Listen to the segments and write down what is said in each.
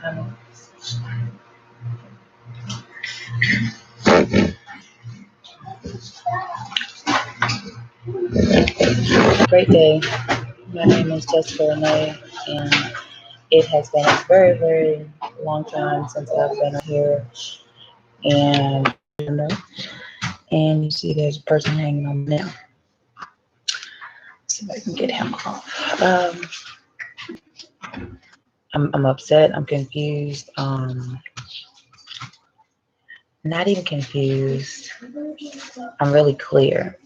Um, Great day. My name is Jessica Renee, and it has been a very, very long time since I've been here. And and you see, there's a person hanging on me now. See if I can get him off. I'm upset. I'm confused. Not even confused. I'm really clear.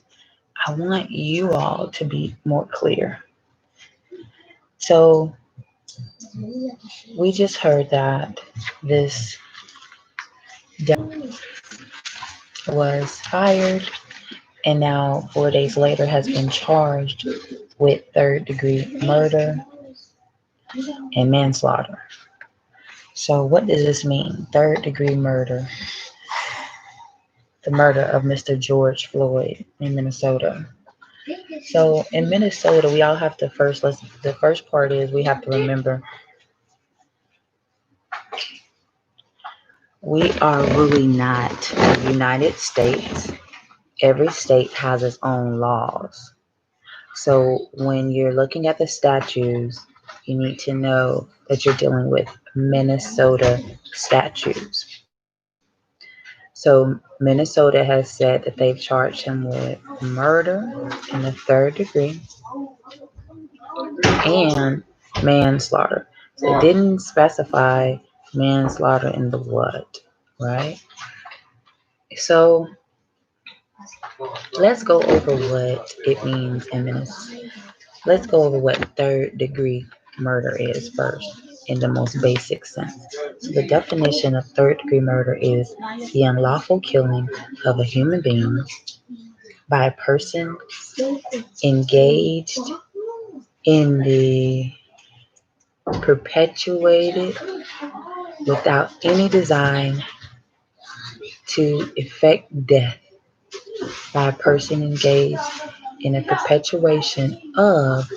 I want you all to be more clear. So we just heard that this was fired and now 4 days later has been charged with third degree murder and manslaughter. So what does this mean? Third degree murder, the murder of Mr. George Floyd in Minnesota. So in Minnesota, we all have to the first part is we have to remember we are really not the United States. Every state has its own laws. So when you're looking at the statutes, you need to know that you're dealing with Minnesota statutes. So Minnesota has said that they've charged him with murder in the third degree and manslaughter. So it didn't specify manslaughter in the what, right? So let's go over what it means in Minnesota. Let's go over what third degree murder is first in the most basic sense. So the definition of third degree murder is the unlawful killing of a human being by a person engaged in the perpetuated without any design to effect death by a person engaged in a perpetuation of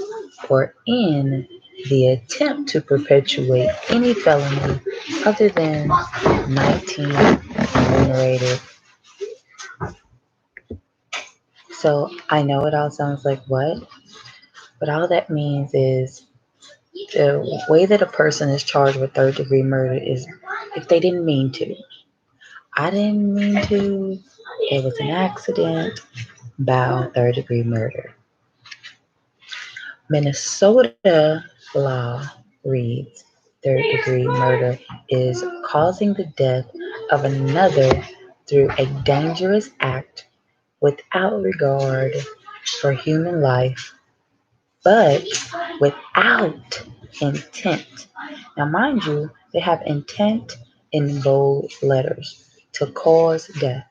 or in the attempt to perpetuate any felony other than 19 enumerated. So I know it all sounds like what, but all that means is the way that a person is charged with third degree murder is if they didn't mean to. I didn't mean to. It was an accident. Bow, third degree murder. Minnesota law reads third degree murder is causing the death of another through a dangerous act without regard for human life, but without intent. Now, mind you, they have intent in bold letters to cause death.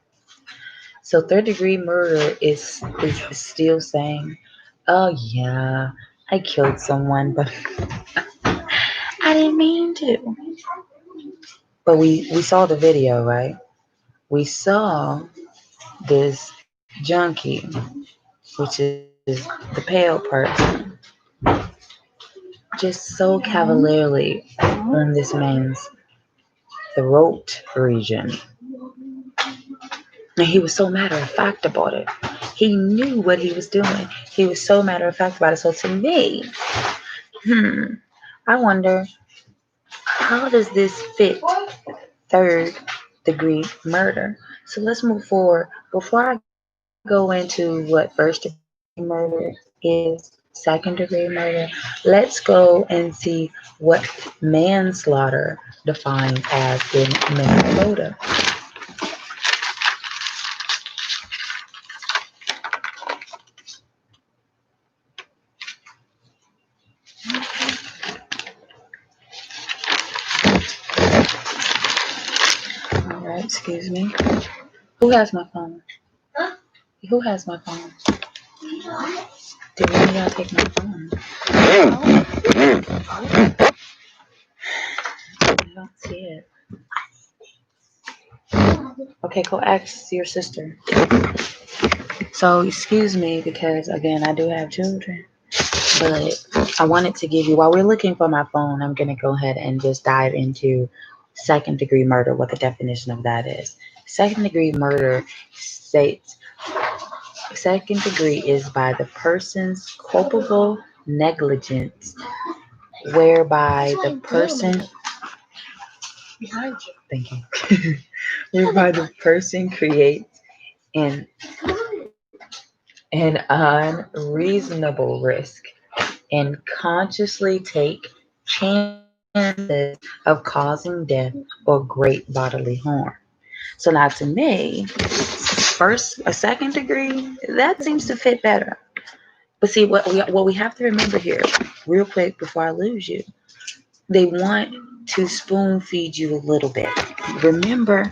So, third degree murder is still saying, oh, yeah, I killed someone, but I didn't mean to. But we saw the video, right? We saw this junkie, which is the pale person, just so cavalierly on this man's throat region. And he was so matter of fact about it. He knew what he was doing. He was so matter of fact about it. So to me, I wonder, how does this fit third degree murder? So let's move forward. Before I go into what first degree murder is, second degree murder, let's go and see what manslaughter defines as in Minnesota. All right, excuse me. Who has my phone? Who has my phone? Did one of y'all take my phone? I don't see it. Okay, go ask your sister. So excuse me because again I do have children, but I wanted to give you, while we're looking for my phone, I'm going to go ahead and just dive into second degree murder, what the definition of that is. Second degree murder states second degree is by the person's culpable negligence, whereby the person, thank you, whereby the person creates an, an unreasonable risk and consciously take chances of causing death or great bodily harm. So now to me, first a second degree, that seems to fit better. But see what we have to remember here, real quick before I lose you, they want to spoon feed you a little bit. Remember,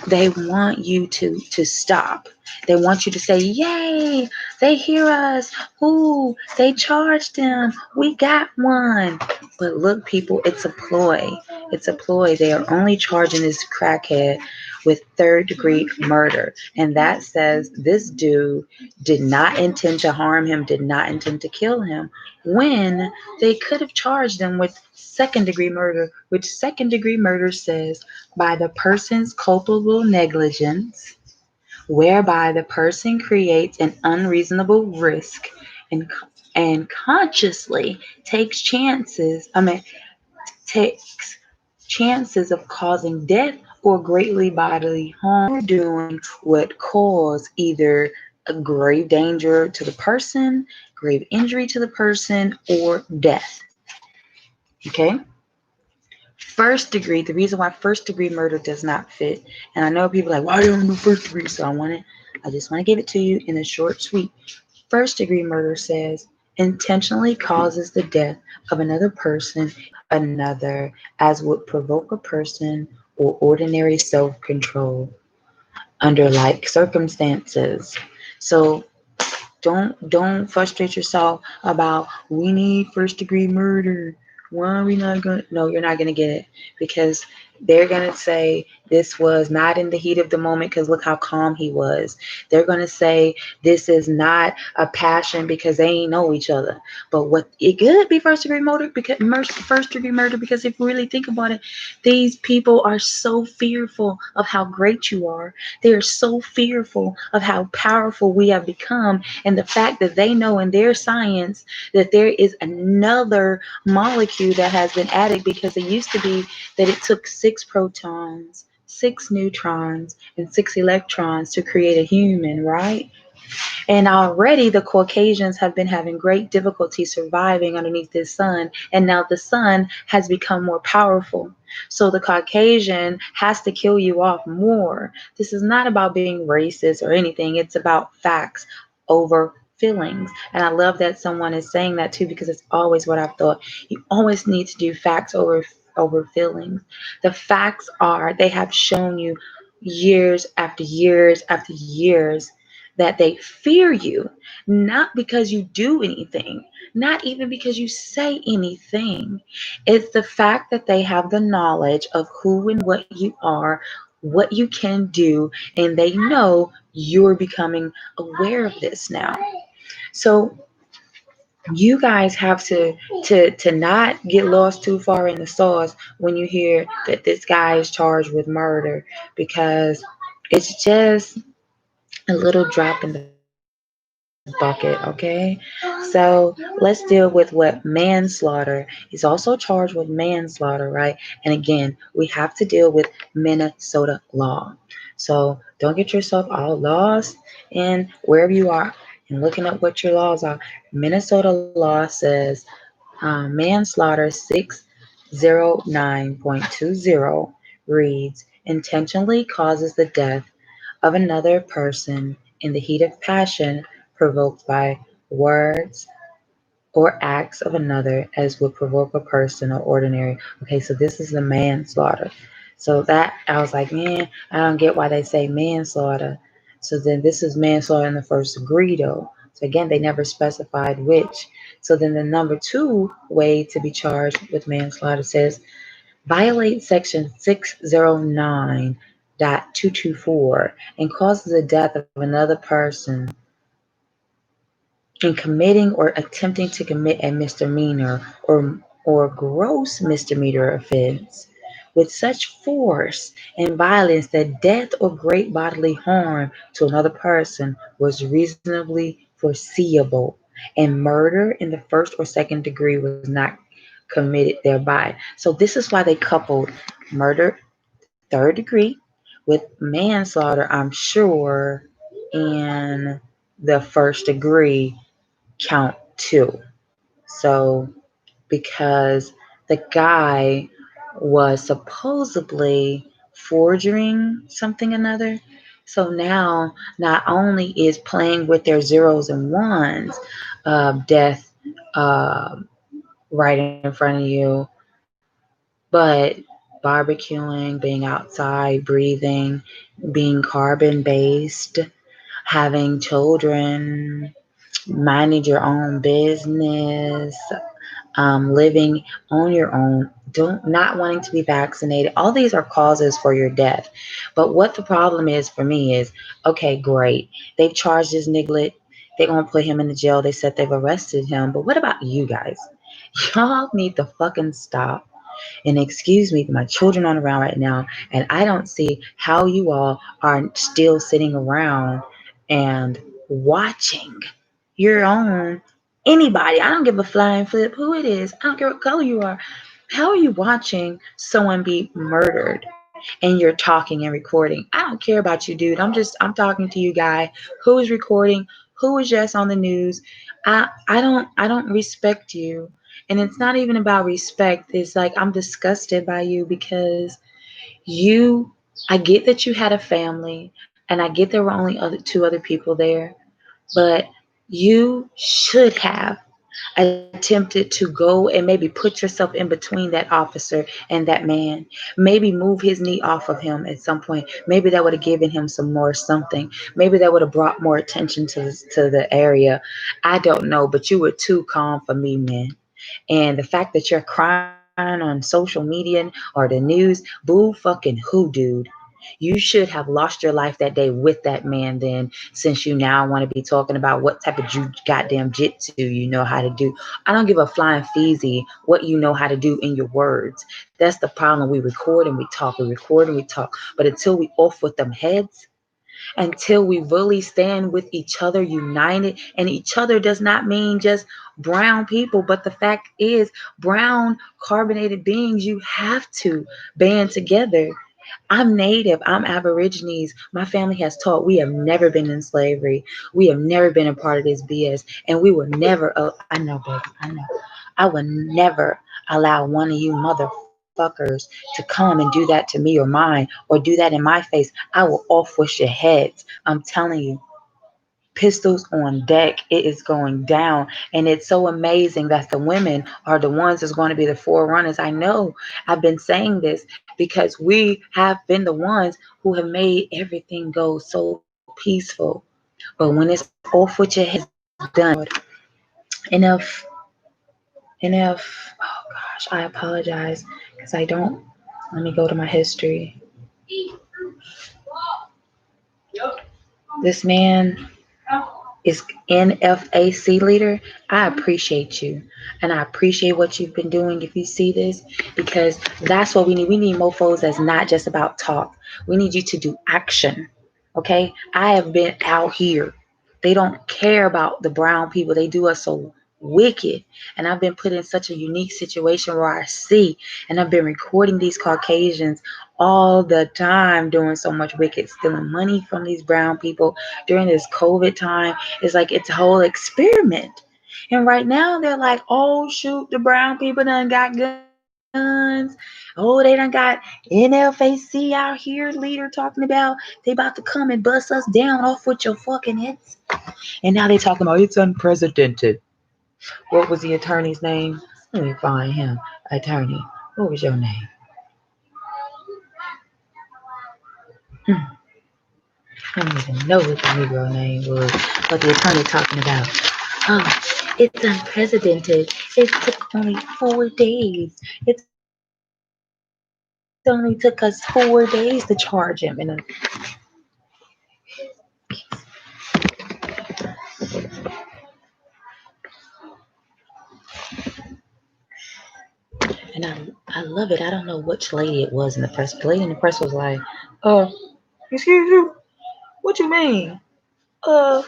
they want you to stop. They want you to say, "Yay! They hear us! Ooh, they charged them! We got one!" But look, people, it's a ploy. It's a ploy. They are only charging this crackhead with third degree murder, and that says this dude did not intend to harm him, did not intend to kill him. When they could have charged him with second degree murder, which second degree murder says by the person's culpable negligence, whereby the person creates an unreasonable risk and consciously takes chances of causing death or greatly bodily harm, or doing what cause either a grave danger to the person, grave injury to the person, or death. Okay? First degree, the reason why first degree murder does not fit, and I know people are like, why don't you do first degree? So I just want to give it to you in a short, sweet. First degree murder says intentionally causes the death of another person, another, as would provoke a person or ordinary self control under like circumstances. So don't frustrate yourself about we need first degree murder. Why are we not gonna? No, you're not gonna get it because they're gonna say this was not in the heat of the moment because look how calm he was. They're gonna say this is not a passion because they ain't know each other. But what it could be first degree murder because first degree murder because if you really think about it, these people are so fearful of how great you are. They are so fearful of how powerful we have become and the fact that they know in their science that there is another molecule that has been added because it used to be that it took 6 protons, 6 neutrons, and 6 electrons to create a human, right? And already the Caucasians have been having great difficulty surviving underneath this sun. And now the sun has become more powerful. So the Caucasian has to kill you off more. This is not about being racist or anything, it's about facts over feelings. And I love that someone is saying that too because it's always what I've thought. You always need to do facts over feelings. The facts are they have shown you years after years after years that they fear you, not because you do anything, not even because you say anything. It's the fact that they have the knowledge of who and what you are, what you can do, and they know you're becoming aware of this now. So you guys have to not get lost too far in the sauce when you hear that this guy is charged with murder because it's just a little drop in the bucket, okay? So let's deal with what manslaughter. He's also charged with manslaughter, right? And again, we have to deal with Minnesota law. So don't get yourself all lost in wherever you are and looking up what your laws are. Minnesota law says manslaughter 609.20 reads intentionally causes the death of another person in the heat of passion provoked by words or acts of another as would provoke a person or ordinary. Okay, so this is the manslaughter. So that I was like, man, I don't get why they say manslaughter. So then this is manslaughter in the first degree though. So again, they never specified which. So then the number two way to be charged with manslaughter says violate section 609.224 and causes the death of another person in committing or attempting to commit a misdemeanor or gross misdemeanor offense with such force and violence that death or great bodily harm to another person was reasonably foreseeable, and murder in the first or second degree was not committed thereby. So this is why they coupled murder third degree with manslaughter, I'm sure, in the first degree count two. So because the guy was supposedly forging something another. So now not only is playing with their zeros and ones of death uh, right in front of you, but barbecuing, being outside, breathing, being carbon based, having children, minding your own business, living on your own, don't not wanting to be vaccinated. All these are causes for your death. But what the problem is for me is, okay, great. They've charged this niglet. They're gonna put him in the jail. They said they've arrested him. But what about you guys? Y'all need to fucking stop. And excuse me, my children aren't around right now, and I don't see how you all are still sitting around and watching your own anybody. I don't give a flying flip who it is. I don't care what color you are. How are you watching someone be murdered and you're talking and recording? I don't care about you, dude. I'm talking to you, guy. Who is recording? Who is just on the news? I don't respect you. And it's not even about respect. It's like I'm disgusted by you because you I get that you had a family and I get there were only two other people there, but you should have attempted to go and maybe put yourself in between that officer and that man. Maybe move his knee off of him at some point. Maybe that would have given him some more something. Maybe that would have brought more attention to the area. I don't know, but you were too calm for me, man. And the fact that you're crying on social media or the news, boo fucking who, dude? You should have lost your life that day with that man then, since you now want to be talking about what type of goddamn jitsu you know how to do. I don't give a flying feezy what you know how to do in your words. That's the problem. We record and we talk, we record and we talk. But until we off with them heads, until we really stand with each other united, and each other does not mean just brown people, but the fact is brown carbonated beings, you have to band together. I'm native, I'm aborigines. My family has taught we have never been in slavery, we have never been a part of this BS, and we will never, I know, baby, I know, I will never allow one of you motherfuckers to come and do that to me or mine, or do that in my face. I will off with your heads. I'm telling you, pistols on deck. It is going down. And it's so amazing that the women are the ones that's going to be the forerunners. I know I've been saying this because we have been the ones who have made everything go so peaceful. But when it's off with your head, done. Enough, enough. Oh gosh, I apologize because I don't. Let me go to my history. This man is NFAC leader. I appreciate you. And I appreciate what you've been doing if you see this, because that's what we need. We need mofos that's not just about talk. We need you to do action. Okay? I have been out here. They don't care about the brown people. They do us so wicked. And I've been put in such a unique situation where I see, and I've been recording these Caucasians all the time doing so much wicked, stealing money from these brown people during this COVID time. It's like it's a whole experiment. And right now they're like, oh shoot, the brown people done got guns. Oh, they done got NFAC out here, leader talking about they about to come and bust us down off with your fucking heads. And now they talking about it's unprecedented. What was the attorney's name? Let me find him. Attorney. What was your name? Hmm. I don't even know what the Negro name was, but the attorney talking about, oh, it's unprecedented. It took only 4 days. It only took us 4 days to charge him. And I love it. I don't know which lady it was in the press. The lady in the press was like, uh, excuse you, what you mean? Uh,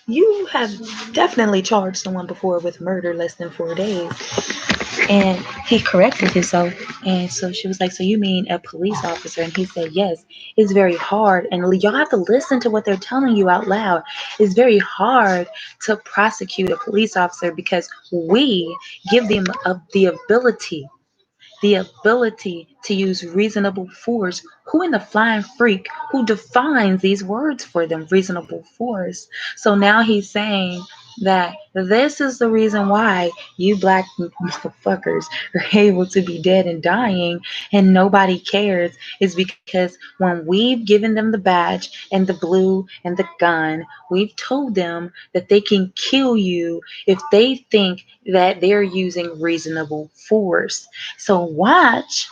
you have definitely charged someone before with murder less than 4 days. And he corrected himself. And so she was like, so you mean a police officer? And he said, yes. It's very hard. And y'all have to listen to what they're telling you out loud. It's very hard to prosecute a police officer because we give them the ability to use reasonable force. Who in the flying freak who defines these words for them, reasonable force? So now he's saying that this is the reason why you black motherfuckers are able to be dead and dying and nobody cares, is because when we've given them the badge and the blue and the gun, we've told them that they can kill you if they think that they're using reasonable force. So watch.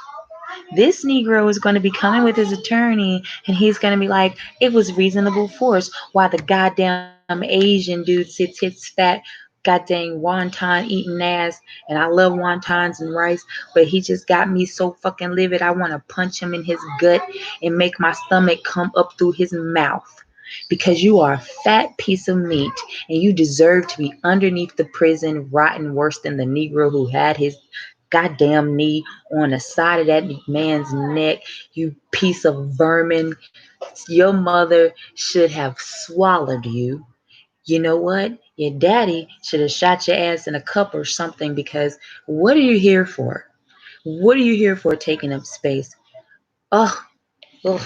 This Negro is going to be coming with his attorney and he's going to be like, it was reasonable force. While the goddamn Asian dude sits his fat, goddamn wonton eating ass. And I love wontons and rice, but he just got me so fucking livid. I want to punch him in his gut and make my stomach come up through his mouth. Because you are a fat piece of meat and you deserve to be underneath the prison, rotting worse than the Negro who had his goddamn knee on the side of that man's neck. You piece of vermin. Your mother should have swallowed you. You know what? Your daddy should have shot your ass in a cup or something, because what are you here for? What are you here for taking up space? Oh, ugh,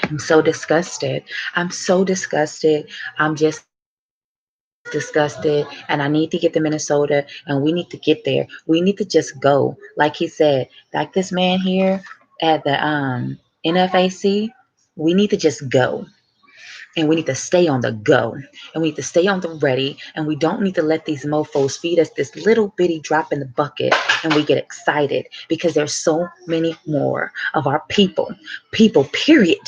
I'm so disgusted. I'm so disgusted. I'm just disgusted. And I need to get to Minnesota and we need to get there. We need to just go. Like he said, like this man here at the NFAC, we need to just go. And we need to stay on the go, and we need to stay on the ready, and we don't need to let these mofos feed us this little bitty drop in the bucket and we get excited because there's so many more of our people, period.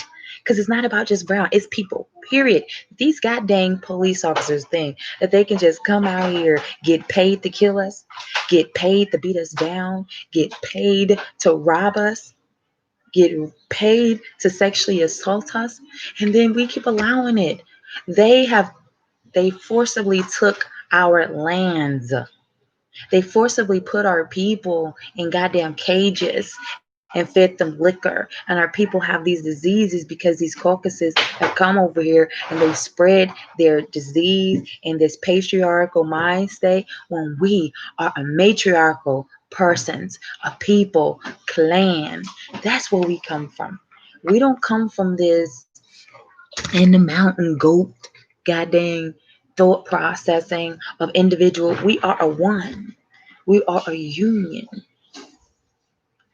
Because it's not about just brown, it's people, period. These goddamn police officers think that they can just come out here, get paid to kill us, get paid to beat us down, get paid to rob us, get paid to sexually assault us, and then we keep allowing it. They have they forcibly took our lands. They forcibly put our people in goddamn cages and fed them liquor. And our people have these diseases because these Caucasus have come over here and they spread their disease in this patriarchal mind state when we are a matriarchal persons, a people, clan. That's where we come from. We don't come from this in the mountain goat goddamn thought processing of individual. We are a one. We are a union.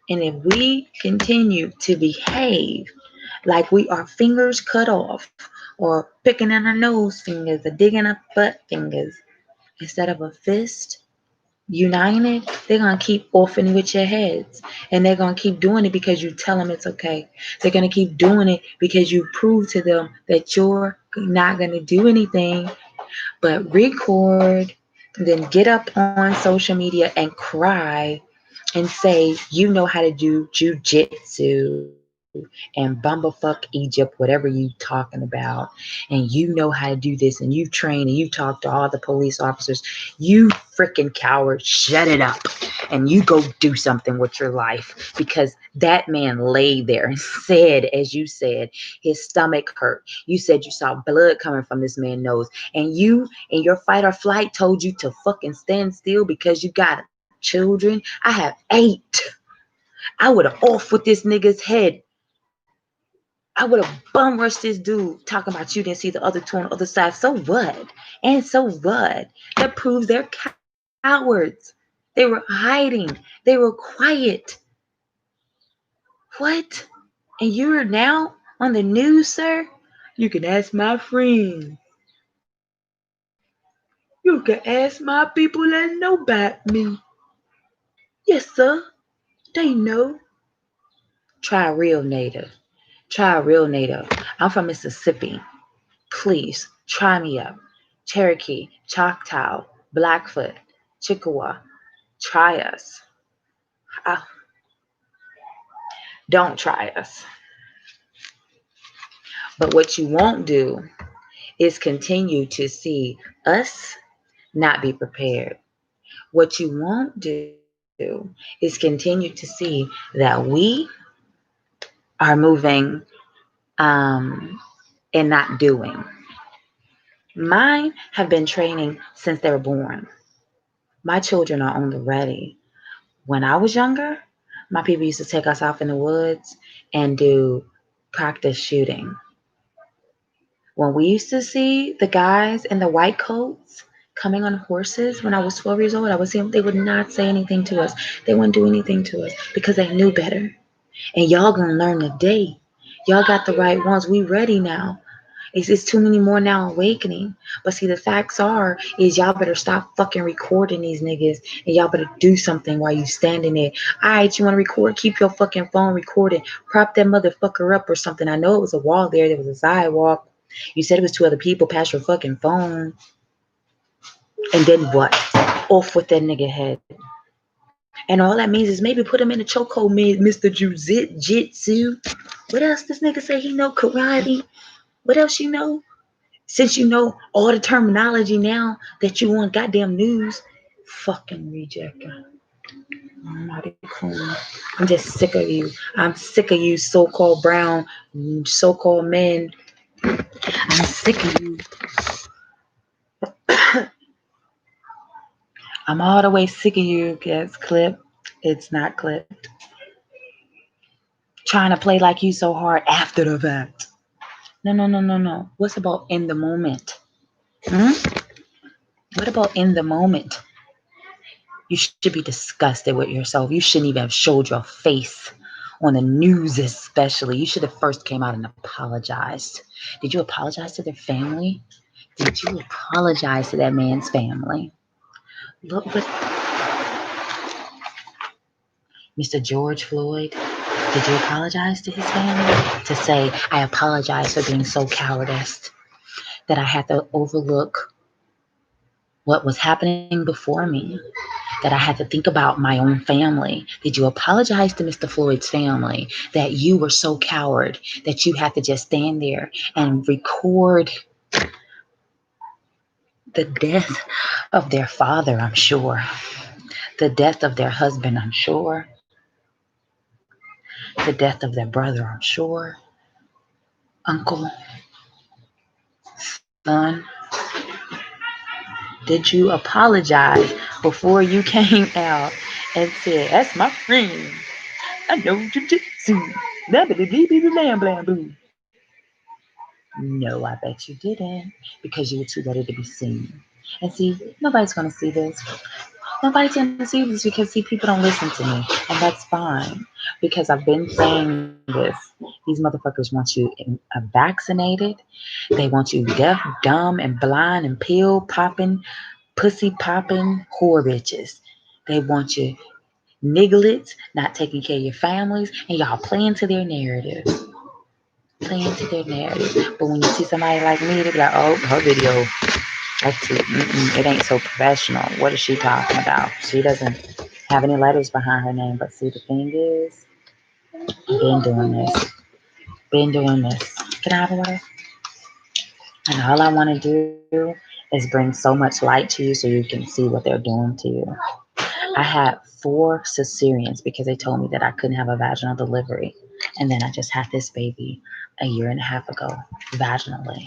And if we continue to behave like we are fingers cut off, or picking in our nose fingers, or digging up butt fingers, instead of a fist united, they're going to keep offing with your heads. And they're going to keep doing it because you tell them it's okay. They're going to keep doing it because you prove to them that you're not going to do anything but record, then get up on social media and cry and say you know how to do jujitsu and bumblefuck Egypt, whatever you talking about, and you know how to do this, and you train and you talk to all the police officers. You freaking coward, shut it up and you go do something with your life, because that man laid there and said, as you said, his stomach hurt. You said you saw blood coming from this man's nose, and you in your fight or flight told you to fucking stand still because you got children. I have 8. I would have off with this nigga's head. I would have bum rushed this dude talking about you didn't see the other two on the other side. So what? And so what? That proves they're cowards. They were hiding. They were quiet. What? And you're now on the news, sir? You can ask my friends. You can ask my people that know about me. Yes, sir. They know. Try a real native. Try a real native. I'm from Mississippi. Please try me up. Cherokee, Choctaw, Blackfoot, Chippewa. Try us. Don't try us. But what you won't do is continue to see us not be prepared. What you won't do is continue to see that we are moving and not doing. Mine have been training since they were born. My children are on the ready. When I was younger, my people used to take us off in the woods and do practice shooting. When we used to see the guys in the white coats coming on horses when I was 12 years old, I would see them, they would not say anything to us. They wouldn't do anything to us because they knew better. And y'all gonna learn today. Y'all got the right ones. We ready now. It's too many more now awakening. But see, the facts are, is y'all better stop fucking recording these niggas and y'all better do something while you standing there. All right, you want to record? Keep your fucking phone recording. Prop that motherfucker up or something. I know it was a wall there. There was a sidewalk. You said it was two other people past your fucking phone. And then what? Off with that nigga head. And all that means is maybe put him in a chokehold, Mr. Jiu-Jitsu. What else this nigga say he know? Karate. What else you know? Since you know all the terminology now that you want goddamn news, fucking reject. Mighty cool. I'm just sick of you. I'm sick of you so-called brown, so-called men. I'm sick of you. I'm all the way sick of you, guys. Clip. It's not clipped. Trying to play like you so hard after the fact. No, no, no, no, no. What's about in the moment? Hmm? What about in the moment? You should be disgusted with yourself. You shouldn't even have showed your face on the news, especially. You should have first came out and apologized. Did you apologize to their family? Did you apologize to that man's family? Look, but Mr. George Floyd, did you apologize to his family? To say, I apologize for being so cowardice that I had to overlook what was happening before me, that I had to think about my own family. Did you apologize to Mr. Floyd's family that you were so coward that you had to just stand there and record the death of their father, I'm sure, the death of their husband, I'm sure, the death of their brother, I'm sure, uncle, son? Did you apologize before you came out and said, that's my friend? I know jujitsu. Blam, blam, boo. No, I bet you didn't because you were too ready to be seen. And see, nobody's going to see this. Nobody's going to see this because, see, people don't listen to me. And that's fine because I've been saying this. These motherfuckers want you vaccinated. They want you deaf, dumb, and blind, and pill popping, pussy popping whore bitches. They want you nigglets, not taking care of your families, and y'all playing to their narrative. Playing to their narrative. But when you see somebody like me, they be like, oh, her video, that's it. It ain't so professional. What is she talking about? She doesn't have any letters behind her name. But see, the thing is, been doing this. Been doing this. Can I have a water? And all I want to do is bring so much light to you so you can see what they're doing to you. I had 4 cesareans because they told me that I couldn't have a vaginal delivery. And then I just had this baby a year and a half ago, vaginally.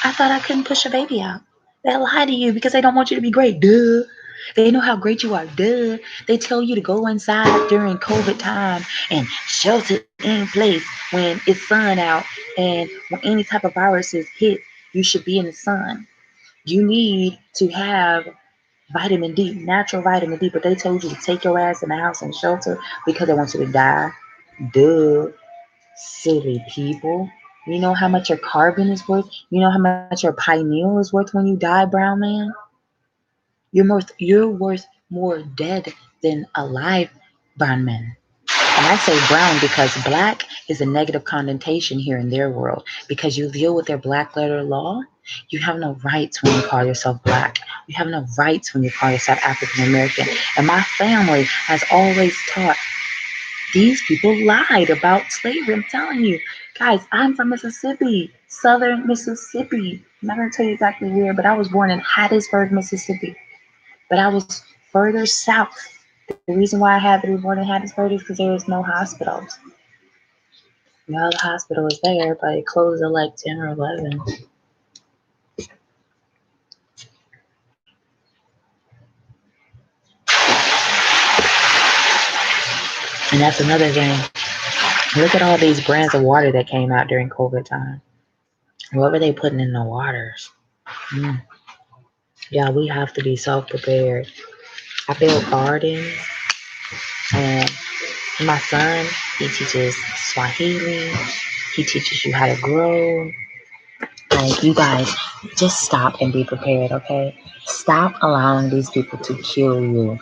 I thought I couldn't push a baby out. They lie to you because they don't want you to be great. Duh. They know how great you are. Duh. They tell you to go inside during COVID time and shelter in place when it's sun out and when any type of viruses hit, you should be in the sun. You need to have vitamin D, natural vitamin D, but they told you to take your ass in the house and shelter because they want you to die. Duh. Silly people. You know how much your carbon is worth? You know how much your pineal is worth when you die, brown man? You're worth more dead than alive, brown men. And I say brown because black is a negative connotation here in their world because you deal with their black letter law. You have no rights when you call yourself black. You have no rights when you call yourself African American. And my family has always taught these people lied about slavery. I'm telling you, guys, I'm from Mississippi, southern Mississippi. I'm not going to tell you exactly where, but I was born in Hattiesburg, Mississippi. But I was further south. The reason why I had to be born in Hattiesburg is because there was no hospitals. Now the hospital was there, but it closed at like 10 or 11. And that's another thing. Look at all these brands of water that came out during COVID time. What were they putting in the waters? Mm. Yeah, we have to be self-prepared. I build gardens, and my son, he teaches Swahili. He teaches you how to grow. Like, you guys, just stop and be prepared, okay? Stop allowing these people to kill you.